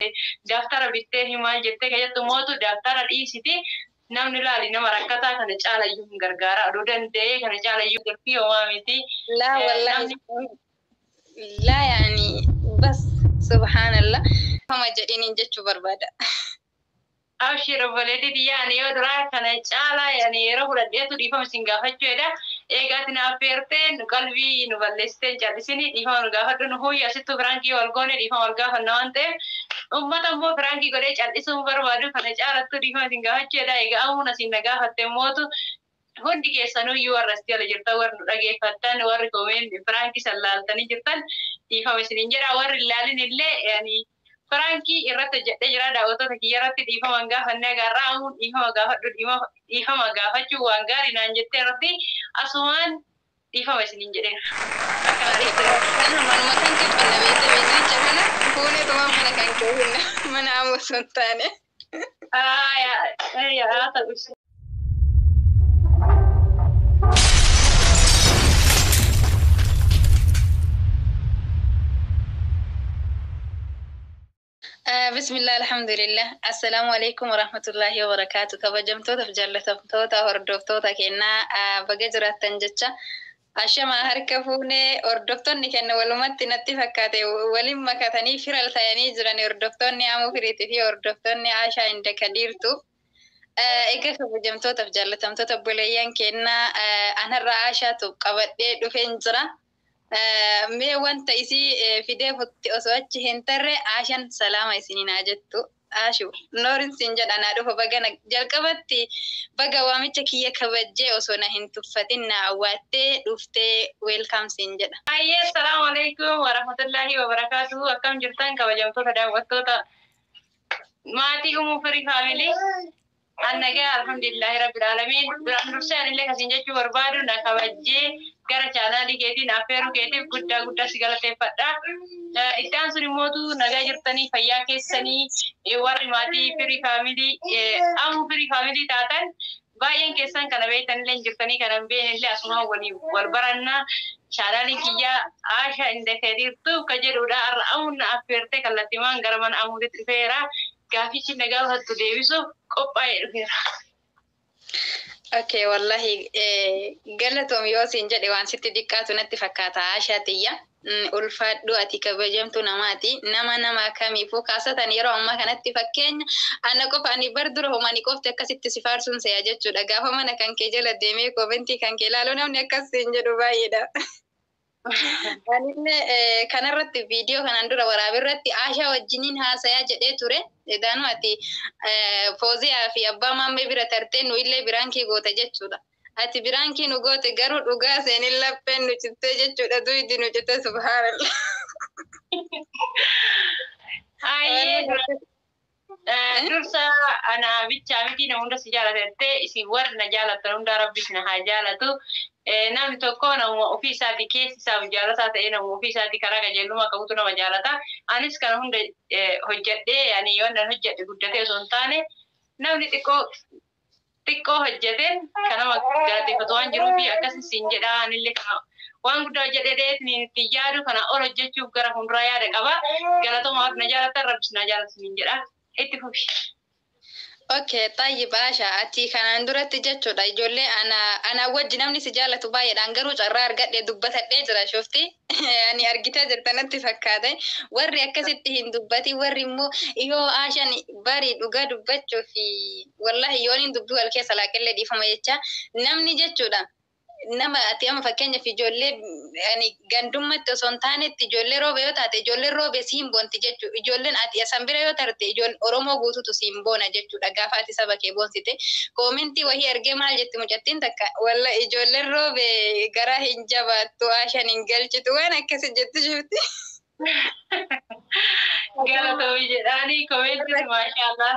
taate daftara bittee himaa jettee keessattuu mootu daftara dhiisiti namni laali nama rakkataa kana caalayyuu hin gargaara aduu danda'ee kana caalayyuu garfii homaa miti. لا والله لا يعني بس سبحان الله هم جدين جتشو بربادة أبشر بلدي يعني يدرا كان شالا يعني يروح لديتو ديفهم سنغافة جدا إيجاتنا فيرتين قلبي نبلستين جالسيني ديفهم نغافة هو يسيتو فرانكي والغوني ديفهم والغافة نانته أمتا مو فرانكي قولي جالسون بربادو كان شالا تو ديفهم سنغافة جدا إيجاهونا سنغافة تموتو hundi keessanuu iyyuu warra asii ala jirtan warri nu dhageeffattan warri koomeen Firankii sallaaltanii jirtan dhiifama isiniin jedha warri ilaalin illee yani Firankii irratti jedhee jira daawwattoota kiyya irratti dhiifama gaafannee agarraa amuun dhiifama gaafadhu dhiifama gaafachuu waan gaarii naan jettee irratti asumaan dhiifama isiniin jedheera. manuma kan qixxanna beekte kana fuunee tuma mana kan ka'uunna mana ammoo sun taane. Yaa ta'u. بسم الله الحمد لله السلام عليكم ورحمة الله وبركاته كبجمتوتا فجلتوتا هردوفتوتا كنا بجرات تنجتشا أشما هركفوني هردوفتوني كنا ولمت نتفكاتي ولما كتني فرال ثاني جراني هردوفتوني عمو فريتي في هردوفتوني عاشا عندك ديرتو إيجا كبجمتوتا فجلتمتوتا بوليان كنا أنا الرعاشة تبقى دفين جرا مي وانت إسي فيديو فتي أسوأتش هنتر عشان سلامة إسنين عجتو عاشو نورن سنجد أنا دوفا بغانا جالكبتي بغا وامتشكي كبجي أسونا هنتو فتنا عواتي دوفتي ويلكام سنجد السلام عليكم ورحمة الله وبركاته أكام جرتان كبجمتو فدا وطوطا ماتي أمو فري فاميلي أنا الحمد لله رب العالمين برسان اللي كسنجد وربادو نكبجي gara channel keetiin affeeru keetiif guddaa si galateeffadha. Iddaan sun immoo nagaa jirtanii fayyaa keessanii warri maatii firii faamilii amu firii faamilii taatan baay'een keessan kana beektanillee jirtanii kana hin beeknellee asuma waliin wal barannaa channel kiyyaa Aasha Indakadiirtuu ka jedhudha. Har'a amuun affeertee kallattimaan gara mana amuutti dhufeera. Gaafichi nagaa hattu deebisuuf qophaa'ee dhufeera. Okay, wallahi galatoom yoo siin jedhe waan sitti diqqaatu natti fakkaata Aashaatiyya. Ulfaadhu ati kabajamtu namaati. Nama kamiifuu kaasatan yeroo ammaa kanatti fakkeenya ana qofa ani bar dura homani qofti akkasitti si faarsuun se'a jechuudha. Gaafa mana kan kee jala deemee komentii kan kee ilaaluu namni akkas siin jedhu baay'eedha. Anillee kanarratti viidiyoo kanaan dura waraabirratti Aashaa wajjiniin haasayaa jedhee ture. Daanu ati Fooziyaa fi abbaa maammee bira tartee nu illee biraankii goota jechuudha. Ati biraankii nu goote garuu dhugaa seenin lapheen nu cittee jechuudha. Duydi nu citte subhaanallah. Dursa ana bichaa miti na hunda si jaalatte isin warri na jaalattan hunda rabbis na haa jaalatu. Namni tokko nama ofii isaatii keessi isaaf jaalataa ta'ee nama ofii isaatii karaa qajeelummaa qabutu nama jaalata. Anis kana hunda hojjedhee yani yoo nan hojjedhe guddatee osoo hin taane namni xiqqoo hojjeteen kan nama galateeffatu waan jiruufi akkasii siin jedha anillee waan guddaa hojjedhee itti yaadu kana ol hojjechuuf gara fuulduraa yaada qaba. Galatoomaa na jaalatan rabbis na jaalatu siin jedha. Itti fufi. Okay, طيب Aasha ati kanaan duratti jechuudha ijoollee ana wajji namni si jaalatu baay'eedhaan garuu carraa argadhee dubbatadhee jira shofti ani argitee jirtanatti fakkaate warri akkasitti hin dubbati warri immoo yoo Aashaan barii dhugaa dubbachuu fi wallahi yooniin dubbii wal keessa laaqillee dhiifama jecha namni jechuudha. Nama ati amma fakkeenyaaf ijoollee ani gandummatti osoo hin taanetti ijoollee roobe yoo taate ijoolleen roobe siin boonti jechuudha. Ijoolleen ati asan bira yoo tarte ijoolleen Oromoo guutuutu siin boona jechuudha. Gaafa ati saba kee boonsite koomentii wahii argee maal jetti mucattiin takka walla ijoolleen roobe garaa hin jabaattu Aashaan hin galchitu waan akkasi jetti shufti. Galatoomi jedhaanii koomentii maashaallah.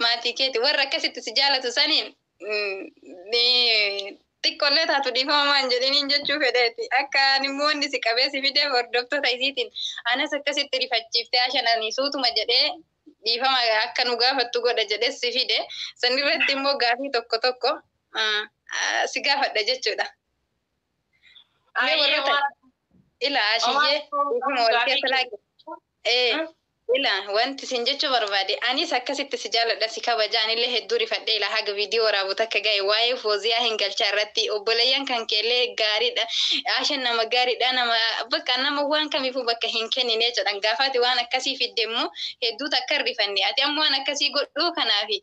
Maatii keeti warra akkasitti si jaalatu saniin xiqqollee taatu dhiifamaan jedhaniin jechuu fedheeti. Akka immoo inni si qabee si fidee hordoftoota isiitiin anas akkasitti rifachiiftee Aashaan suutuma jedhee dhiifama akka nu gaafattu godha jedhee si fide. Sanirratti immoo gaafii tokko si gaafadha jechuudha. Ila Aashiyyee dhiifama wal keessa laaqe. Ila wanti sin jechu barbaade anis akkasitti si jaaladha si kabaja anillee hedduu rifadhe ila haga viidiyoo waraabuu takka ga'e waa'ee Fooziyaa hin galchaa irratti obboleeyyan kan keellee gaariidha Ashan nama gaariidha nama bakka nama waan kamiifuu bakka hin kennine jedhan gaafaati waan akkasii fidde immoo hedduu takka rifanne ati ammoo waan akkasii godhuu kanaafi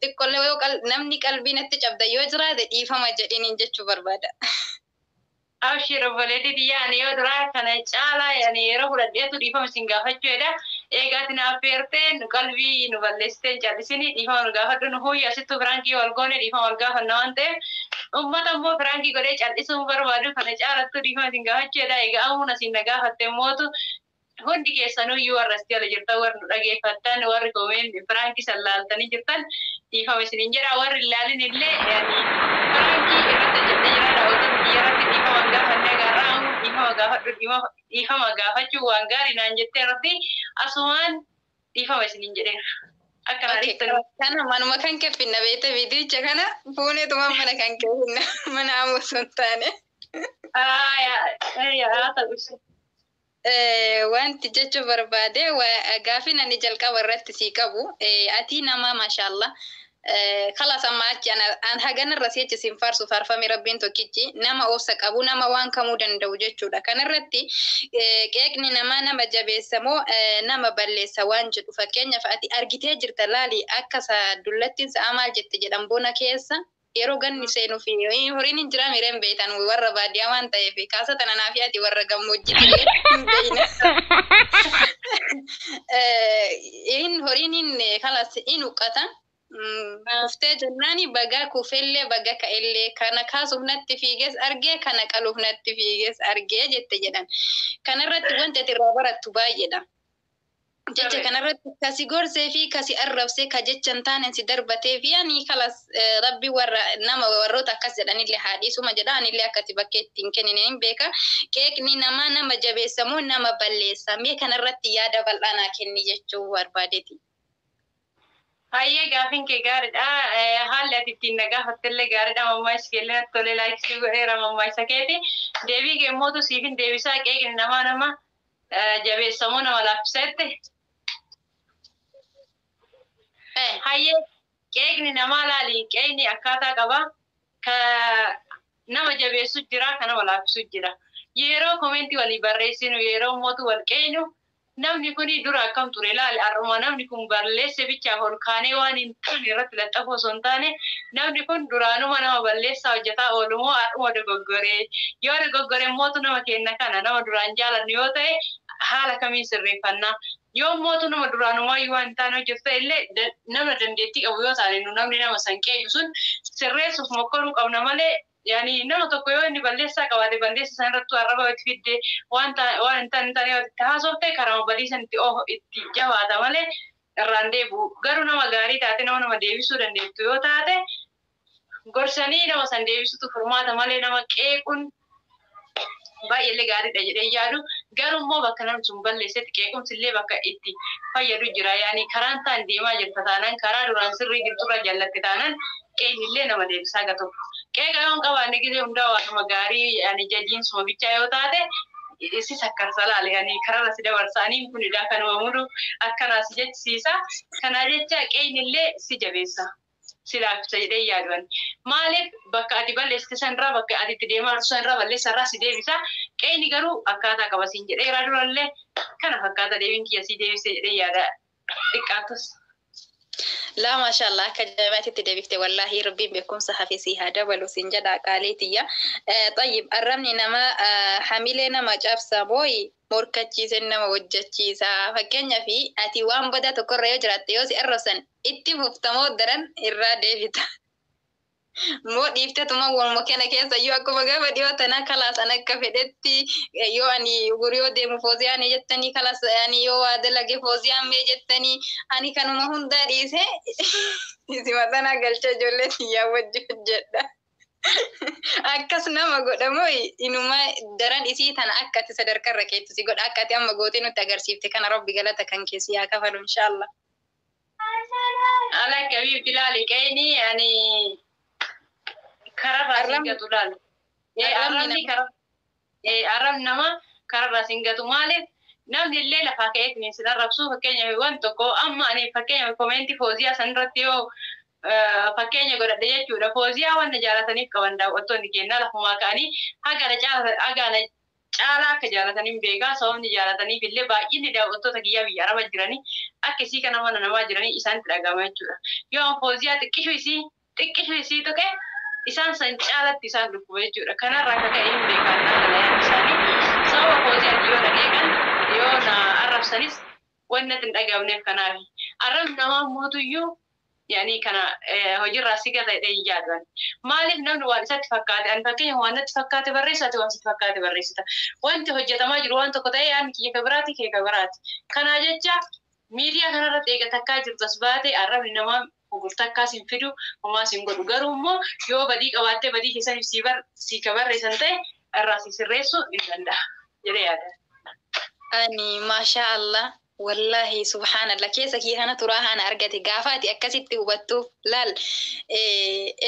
xiqqollee yoo namni qalbii natti cabda yoo jiraate dhiifama jedhiniin jechuu barbaada. Abshir boledi yani yo dura kana chala yani yero hudadheetu dhiifama sin gaafachuudha eegaati naaf feerteen qalbii nu balleessteen jallisini dhiifama nu gaafadhu nu huyya sittu firankii wal goone dhiifama wal gaafanna waan ta'eef ummata immoo firankii godhee callisuu barbaadu kana caalattu dhiifama sin gaafachuudha egaa amuna sin na gaafatte mootu hundi keessanuyyuu warra as jala jirtan warri nu dhageeffattan warri koomeen firankii sallaaltanii jirtan dhiifama isiniin jedha warri ilaalin illee yani firankii irratti jettee jira daawwatan irratti dhiifama gaafanne agarraa dhiifama gaafachuu waan gaarii naan jettee irratti asumaan dhiifama isiniin jedheera. Kana manuma kan keffinna beekta viidiyicha kana fuuneetuma mana kan keffinna mana ammoo sun taane. Yaa ta'u. Wanti jechuu barbaade gaafin ani jalqaba irratti sii qabu ati nama maashaallah khalas amma achi an hagana irratti sin farsu farfame rabbiin tokkichi nama obsa qabu nama waan kamuu danda'u jechuudha kanarratti qeeqni nama jabeessamoo nama balleessa waan jedhu fakkeenyaaf ati argitee jirta laali akka dullattiin sa'a maal jette jedhan bona keessa yeroo ganni seenuu fi horiin hin jiraa mireen beektan warra baadiyyaa waan ta'eef kaasatan anaa fi ati warra gammoojjii hin beekne. Horiin kalas in uqqata. Kuftee jennaani baga kufellee baga ka'ellee kana kaasuuf natti fiiges argee kana qaluuf natti fiiges argee jette jedhan. Kanarratti wanti ati irraa barattu baay'eedha. Jecha kanarratti kasi gorsee fi kasi arrabsee ka jechan taane si darbatee fi ani kalas rabbi nama warroota akkas jedhanillee haadhiisuma jedha anillee akkati bakkee ittiin kennine hin beeka qeeqni nama jabeessamoo nama balleessa mee kanarratti yaada bal'aanaa kenni jechuu barbaadeeti. Hayyee gaafin kee gaariidha haalli ati ittiin na gaafattellee gaariidha mammaa iskeellee tolee laayikisii godheera mammaa isa keeti deebii keemmootu siifin deebisaa qeeqni nama jabeessamoo nama laaffiseette. Hayyee qeeqni namaa laali qeeqni akkaataa qaba ka nama jabeessu jira ka nama laaffisu jira yeroo komentii walii barreessinu yeroo mootu wal qeenu namni kuni dura akkam ture laali arruma namni kun balleesse bichaaf ol kaanee waan hin taane irratti laxxafuu osoo hin taane namni kun duraanuma nama balleessaa hojjetaa oolumoo haadhuma dogoggoree yoo dogoggoree mootu nama kenna kana nama duraan jaalannu yoo ta'e haala kamiin sirreeffannaa yoo mootu nama duraanumaa yoo hin taane hojjeta illee nama dandeettii qabu yoo taane namni nama san qeequ sun sirreessuuf mokkoruu qabna malee yani nama tokko yoo inni balleessaa qabaate balleessa san irratti arraba itti fidde waan hin taane itti haasoftee karaa badiisan itti jabaata malee irraan deebi'u garuu nama gaarii taate nama deebisuu dandeettu yoo taate gorsanii nama san deebisutu furmaata malee nama qeequun baay'eellee gaariidha jedhee yaadu garuu immoo bakka namni sun balleessetti qeequmsillee bakka itti fayyadu jira yaani karaan taan deemaa jirta taanaan karaa duraan sirrii jirturra jallatte taanaan qeeqillee nama deebisaa gatu qeeqa yoon qabaanne gisee hundaa waanuma gaarii yaani jajiinsuma bichaa yoo taate isi sakkarsa laale yaani kararra si dabarsaanii kunidha kanuma mudu akkanaas jechisiisa kanaa jecha qeeqnillee si jabeessa. Silaafisa jedhee yaaduun maaliif bakka ati balleessite sanirraa bakka ati itti deemaa jirtu sanirraa balleessarraa si deebisa qeeqni garuu akkaataa qaba siin jedhee irraa durallee kana fakkaata deebiin kiyya si deebise jedhee yaada xiqqaatus. لا ما شاء الله كجماعة تدبيفت والله ربي بكم صحفي هذا ولو سنجد قاليتيا طيب أرمني نما حملنا ما جاب سابوي مركتشي سنما وجتشي سا فكنيا في أتيوان بدا تكرر يجرات يوسي الرسن اتفقتمو درن إرادة فتا مو ديفته تما والمكان كيسا يو أكو بغا بديو تنا خلاص أنا كفدتي يو أني غوريو ديمو فوزيان يجتني خلاص أني يو أدلقي فوزيان ميجتني أني كانوا مهون داريسه إذا ما تنا قلت جولتي يا وجه جدا akkas nama godhamoy inuma daran isii tana akkati sadarkaa rakeetu si godha akkati amma goote nutti agarsiifte kana rabbi galata kan keessi yaa kafalu inshallah ala kabi bilali kaini yani karara singatu dal arabni nama karara singatu male namni illee lafaa ka'ee kunuunsin arrabsuu fakkeenyaaf waan tokko amma ani fakkeenyaaf koomeentii Fooziyaa sanirratti yoo fakkeenya godhadhe jechuudha. Fooziyaa wanta jaalataniif qaban daawwattoonni keenya lafumaa ka'anii hagana caalaa akka jaalataniin beekaa sababni jaalataniif illee baay'inni daawwattoota kiyyaa biyya araba jiranii akkasii kana mana namaa jiranii isaanitti dhagama jechuudha. Yoo Fooziyaa xiqqishu isii tuqe isaan san caalatti isaan dhukkuba jechuudha. Kanarraa akka ka'e hin beekan dhagaan isaanii sababa Fooziyaatti yoo dhageekan yoo na arrabsanis wanni hin dhagamneef kanaaf arrabni namaa mootuyyuu yani kana hojirraa si gata jedhee yaadan. Maaliif namni waan isatti fakkaate ani fakkeenya waan natti fakkaate barreessate waan sitti fakkaate barreessita. Wanti hojjetamaa jiru waan tokko ta'ee yaadni kiyya kabiraati kee kabiraati. Kanaa jecha miidiyaa kanarratti eega takkaa jirtas baate arrabni namaa gurgurtakkaas hin fidu homaas hin godhu. Garuu immoo yoo badii qabaattee badii keessaniif si kabarreessan ta'e irraa si sirreessuu hin danda'a jedhee yaada. Ani maashaa Allah. Wallahi subhanallah keessa kee kana turaahaan argate gaafaati akkasitti hubattu laal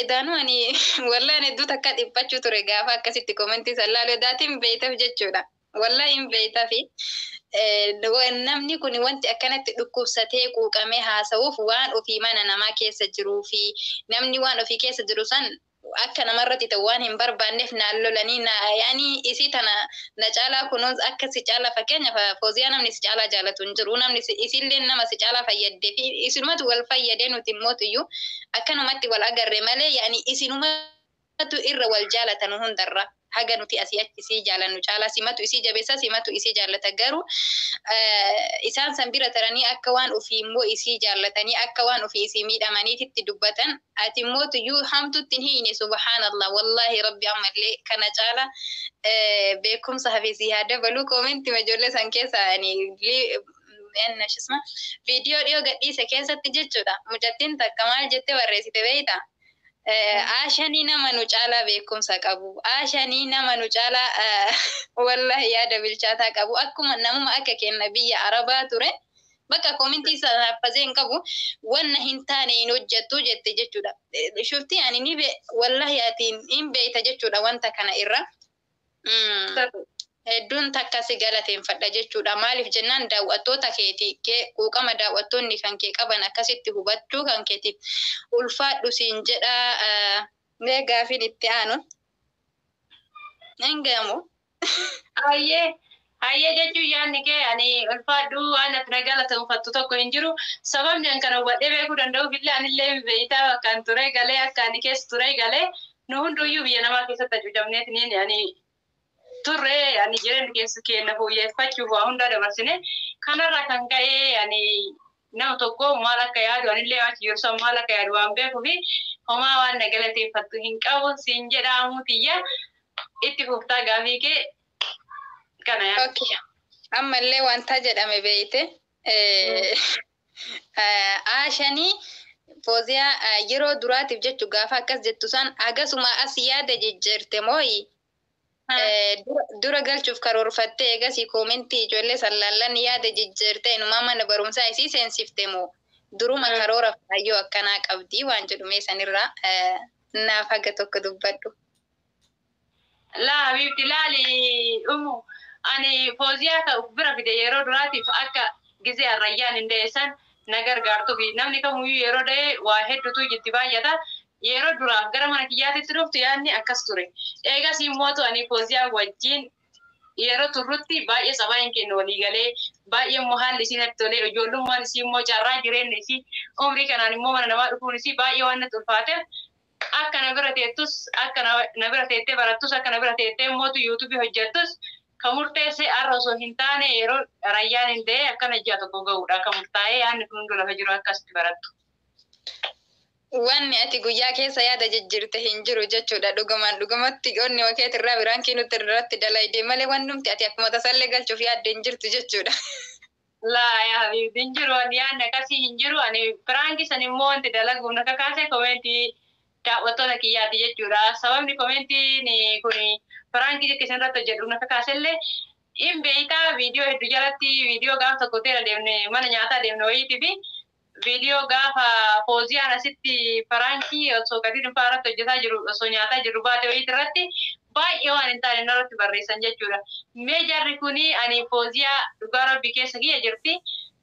edaanu ani wallahi hedduu takka dhiphachuu ture gaafa akkasitti komentii sallaalu edaatiin beeytaf jechuudha wallahi hin beeytafi namni kun wanti akkanatti dhukkubsatee quuqamee haasa'uuf waan ofii mana namaa keessa jiruu fi namni waan ofii keessa jiru san akka namarratti ta'u waan hin barbaanneef naan lolanii yaani isii tana na caalaa kunuunsa akka si caalaa fakkeenyaaf Fooziyaa namni si caalaa jaalatu hin jiru namni isillee nama si caalaa fayyadee fi isinumatu wal fayyadee nuti immootuyyuu akkanumatti wal agarre malee yaani isinumatu irra wal jaalatan hundarra haga nuti asii achi isii jaalannu caalaa simatu isii jabeessa simatu isii jaallata garuu isaan san bira taranii akka waan ofii immoo isii jaallatanii akka waan ofii isii miidhamaniititti dubbatan ati immootuyyuu hamtutti hin hiine subhaanallah wallahi rabbi ammallee kana caalaa beekumsa hafisii haa dabaluu koomentii ijoollee san keessa nashasma viidiyoo dhiyoo gadhiise keessatti jechuudha mucattiin takka maal jettee barreessite beeyta. Aashanii nama nu caalaa beekumsa qabu. Aashanii nama nu caalaa wallahi yaada bilchaataa qabu. Akkuma namuma akka kenna biyya Arabaa ture bakka koomentii sanaafazee hin qabu wanna hin taane hin hojjettu jette jechuudha. Shuftii ani ni wallahi atiin hin beeyta jechuudha wanta kana irra. Hedduun takka si galateeffadha jechuudha. Maaliif jennaan daawwattoota keetii quuqama daawwattoonni kan kee qaban akkasitti hubachuu kan keetiif ulfaadhu siin jedha mee gaafiin itti aanu. Engamu. Hayyee jechuun yaadni kee ani ulfaadhu waan ati na galateeffattu tokko hin jiru. Sababni an kana hubadhee beekuu danda'uuf illee anillee beeytaa akkaan ture galee akka ani keessa ture galee nu hunduyyuu biyya namaa keessatti hacuucamneetiin ani turre ani jireenya keessa keenya fooyyeffachuuf waa hundaa dabarsine kanarraa kan ka'e ani nama tokko maal akka yaadu anillee achi jiru san maal akka yaadu waan beekuu fi homaa waan na galateeffattu hin qabu siin jedhamu tiyya itti fuftaa gaafii kee kana yaadu. Okay. Ammallee wanta jedhame beeyte Aashanii Fooziyaa yeroo duraatiif jechu gaafa akkas jettu san agasuma as yaada jijjiirte mooyi. Dura galchuuf karoorfattee egasii koomentii ijoollee sallaallan yaada jijjiirtee inumaa mana barumsaa isii seensifte moo duruma karoora faayyoo akkanaa qabdii waan jedhume sanirraa naaf haga tokko dubbadhu. Laa Habiibti laali ani Fooziyaa ka bira fide yeroo duraatiif akka gizee arrayyaan hin deessan na gargaartuuf namni kamuyyuu yeroo da'e waa hedduutu itti baay'ata. Yeroo duraaf gara mana kiyyaatitti dhuftu yaadni akkas ture. Eegas immootu ani Fooziyaa wajjin yeroo turrutti baay'ee sabaa hin kennu walii galee baay'ee immoo haalli isii natti tolee ijoollummaan isii immoo carraa jireenya isii umrii kanaan immoo mana namaa dhufuun isii baay'ee waan natti ulfaateef akka na bira teettus akka na bira teettee barattus akka na bira teettee immootu yuutuubii hojjettus kan murteessee har'a osoo hin taane yeroo rayyaan hin ta'e akkana ji'a tokko ga'uudha kan murtaa'ee yaadni kun hundi lafa jiru akkasitti barattu. Wanni ati guyyaa keessa yaada jijjiirte hin jiru jechuudha dhugumatti onni wakeet irraa biraan kiinutti irratti dalaydee malee wannumti ati akkuma tasallee galchuuf yaadde hin jirtu jechuudha. Laa yaa Habiibti hin jiru ani yaadni akkasii hin jiru ani firaanki san immoo wanti dalaguun akka kaasee koomentii daawwattoota kiyyaati jechuudha. Sababni koomentiin kun firaanki jecha irratti hojjedhuun akka kaasellee hin beeytaa viidiyoo hedduu jalatti viidiyoo gaafa tokko teera deemne mana nyaataa deemne wayiitii fi viidiyoo gaafa Fooziyaan asitti firaanki osoo gadi dhuunfaa irratti hojjetaa jiru osoo nyaataa jiru baate wayiitii irratti baay'ee waan hin taane narratti barreessan jechuudha. Mee jarri kuni ani Fooziyaa dhugaa rabbi keessa kiyya jirti.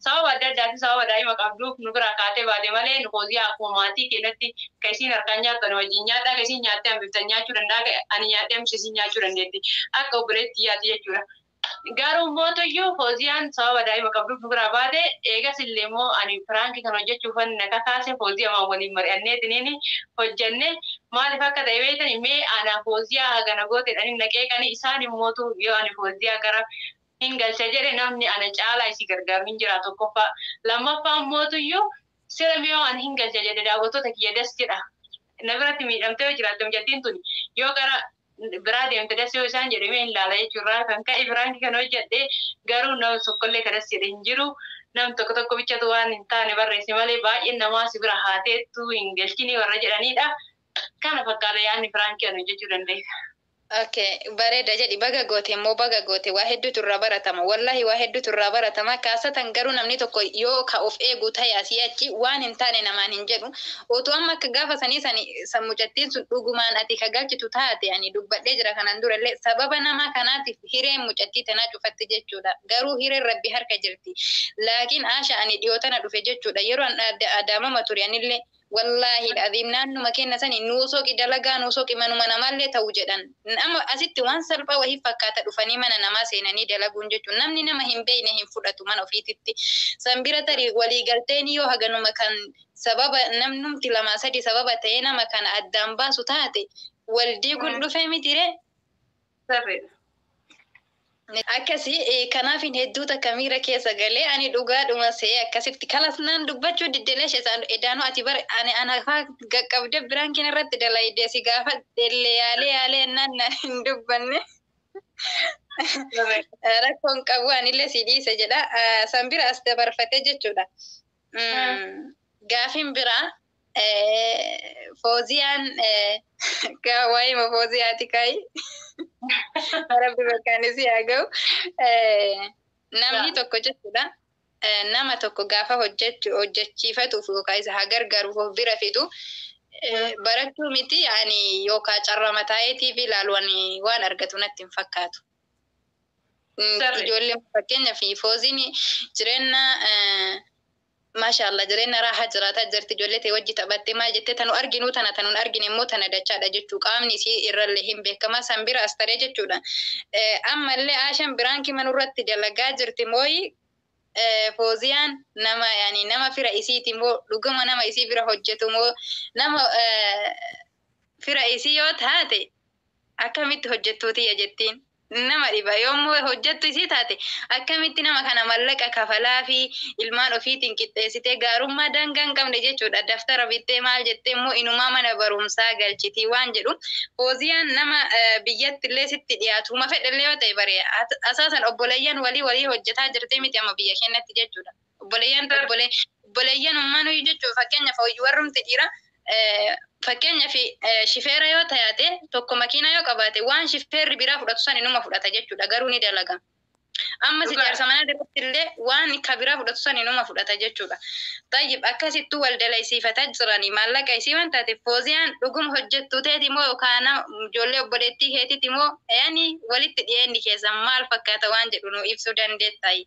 Sababa adda addaati sababa daa'ima qabduuf nu biraa kaatee baate malee nu Fooziyaa akkuma maatii keenyatti kan isiin harkaan nyaattan wajjin nyaadhaa kan isiin nyaattee hambiftan nyaachuu danda'a ani nyaadhee hamsi isiin nyaachuu dandeetti akka obboleetti yaati jechuudha. Garuu mootoyyuu Fooziyaan sababa daa'ima qabduuf nu biraa baate eegas illee immoo ani firaanki kan hojjechuuf na kakaase Fooziyaa maa waliin mari'anneetiniin hojjenne maaliif akka ta'e beektan mee ana Fooziyaa hagana gooteedhaan naqeeqanii isaan immootu yoo ani Fooziyaa gara hin galcha jedhe namni ana caalaa isii gargaaru hin jira tokkoffaa lammaffaan mootuyyuu sira miyoo ani hin galcha jedhe daawwattoota kiyya das jedha na biratti miidhamtee yoo jiraatte mijattiin tuni yoo gara biraa deemte das yoo isaan jedhame hin laala jechuurraa kan ka'e biraanki kan hojjedhe garuu nama tokkollee kanas jedhe hin jiru nam tokko bichatu waan hin taane barreesse malee baay'een namaa si bira haateettu hin galchini warra jedhanidha. Kana fakkaata yaadni biraanki kan hojjechuu dandeessa. Okay, bareeda jedhi baga goote immoo baga goote waa hedduutu irraa baratama. Wallahi waa hedduutu irraa baratama. Kaasatan garuu namni tokko yoo ka of eegu ta'e asii achi waan hin taane namaan hin jedhu. Utuu amma akka gaafa san mucattiin sun dhugumaan ati ka galchitu taate ani dubbadhee jira kanan durallee sababa nama kanaatiif hireen mucattii tanaa cufatti jechuudha. Garuu hireen rabbi harka jirti. Laakiin Aasha ani dhiyootana dhufe jechuudha. Yeroo adaamama ture anillee wallahi adhiin naannuma kenna sani nuusooqi dalagaa nuusooqi manuma namaallee ta'u jedhan nama asitti waan salphaa wahii fakkaata dhufanii mana namaa seenanii dalaguun jechuun namni nama hin beekne hin fudhatu mana ofiititti san bira tarii walii galteen yoo haganuma kan sababa namnumti lama sadi sababa ta'ee nama kana addaan baasu taate waldii kun dhufee mitire akkasii kanaafin hedduuta kamiira keessa galee ani dhugaadhuma see akkasitti kalasnaan dubbachuu diddelee sheesaan edaanoo ati bar ana qaqqabde biraan keen irratti dalaydee si gaafa dellee yaalee ennaan hin dubbanne rakkoon qabu anillee si dhiise jedha san bira as dabarfate jechuudha. Gaafin biraa Fooziyaan waa'ima Fooziyaati kaayi. Rabbi bakaanis yaa ga'u namni tokko jechuudha nama tokko gaafa hojjechiifatuuf yookaan isa haa gargaaruuf of bira fidu barachuu miti ani yookaan carraa mataa'eetiif ilaaluun waan argatu natti hin fakkaatu. Ijoolleen fakkeenyaaf Fooziin jireenya Mashallah jireenya raahaa jiraataa jirti ijoollee ta'e wajji taphattee maal jettee tanu arginu tanu argine immoo tana dachaadha jechuu qaamni isii irrallee hin beekama san bira as taree jechuudha. Ammallee Aashaan biraanki manurratti dalagaa jirti mooyi Fooziyaan nama fira isiiti immoo dhuguma nama isii bira hojjetu moo nama fira isii yoo taate akkamitti hojjettuutiyya jettiin. Nama dhiba yommuu hojjettu isii taate akkamitti nama kana mallaqa kafalaa fi ilmaan ofiitiin qixxeessitee gaarummaa daangaa hin qabne jechuudha. Daftara bittee maal jettee immoo inumaa mana barumsaa galchiti waan jedhu. Fooziyaan nama biyyatti illee sitti dhiyaatu ma fedhallee yoo ta'e bare asaasan obboleeyyan walii hojjetaa jirtee miti amma biyya keenyatti jechuudha. Obboleeyyan ummaanuu jechuudha fakkeenyaaf warrumti dhiira fakkeenyaaf shifeera yoo taate tokko makiinaa yoo qabaate waan shifeerri biraa fudhatu san inuma fudhata jechuudha garuu ni dalaga. Amma si jaarsa mana irratti illee waan ka biraa fudhatu san inuma fudhata jechuudha. Tayyib akkasittuu wal dalaysiifataa jiranii maallaqa isii waan taateef Fooziyaan dhuguma hojjettuu teeti moo yookaan ijoollee obboleettii keetiiti moo yaani walitti dhiyeenyi keessan maal fakkaata waan jedhu nu ibsuu dandeettayi.